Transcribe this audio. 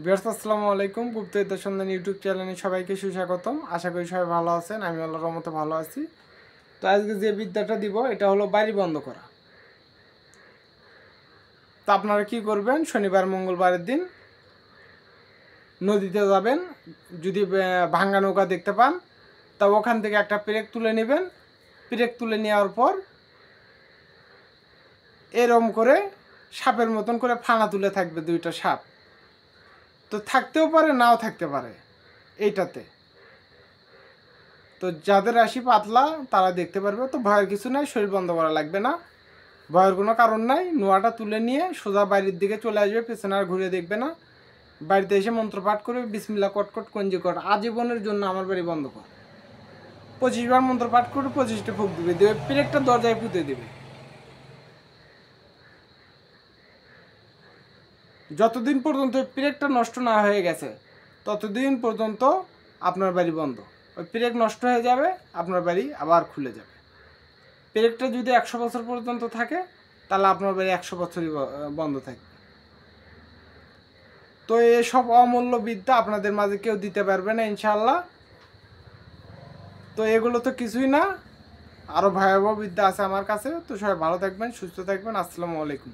Viewers আসসালামু আলাইকুম। গুপ্তবিদ্যা সন্ধান ইউটিউব চ্যানেলে সবাইকে সুস্বাগতম। আশা করি সবাই ভালো আছেন, আমি আল্লাহর রহমতে ভালো আছি। তো আজকে যে বিদ্যাটা দিব এটা হলো বাড়ি বন্ধ করা। তো আপনারা কি করবেন, শনিবার মঙ্গলবারের দিন নদীতে যাবেন, যদি ভাঙ্গা নৌকা দেখতে পান তা ওখান থেকে একটা পেরেক তুলে নেবেন। পেরেক তুলে নেওয়ার পর এরম করে সাপের মতন করে ফানা তুলে থাকবে, দুইটা সাপ। তো থাকতেও পারে, নাও থাকতে পারে এইটাতে। তো যাদের রাশি পাতলা তারা দেখতে পারবে। তো ভয়ের কিছু নাই, শরীর বন্ধ করা লাগবে না, ভয়ের কোনো কারণ নাই। নোয়াটা তুলে নিয়ে সোজা বাড়ির দিকে চলে আসবে, পেছনে আর ঘুরে দেখবে না। বাড়িতে এসে মন্ত্রপাঠ করবে, বিসমিল্লাহ কটকট কঞ্জি কট, আজীবনের জন্য আমার বাড়ি বন্ধ কর। 25 বার মন্ত্রপাঠ করে 25টা ফুক দিবে, দেবে পেরেকটা দরজায় পুঁতে দিবে। যতদিন পর্যন্ত পেরেকটা নষ্ট না হয়ে গেছে ততদিন পর্যন্ত আপনার বাড়ি বন্ধ। ওই পেরেক নষ্ট হয়ে যাবে, আপনার বাড়ি আবার খুলে যাবে। পেরেকটা যদি 100 বছর পর্যন্ত থাকে তাহলে আপনার বাড়ি 100 বছরই বন্ধ থাকবে। তো এসব অমূল্য বিদ্যা আপনাদের মাঝে কেউ দিতে পারবে না ইনশাআল্লাহ। তো এগুলো তো কিছুই না, আরও ভয়াবহ বিদ্যা আছে আমার কাছে। তো সবাই ভালো থাকবেন, সুস্থ থাকবেন। আসসালামু আলাইকুম।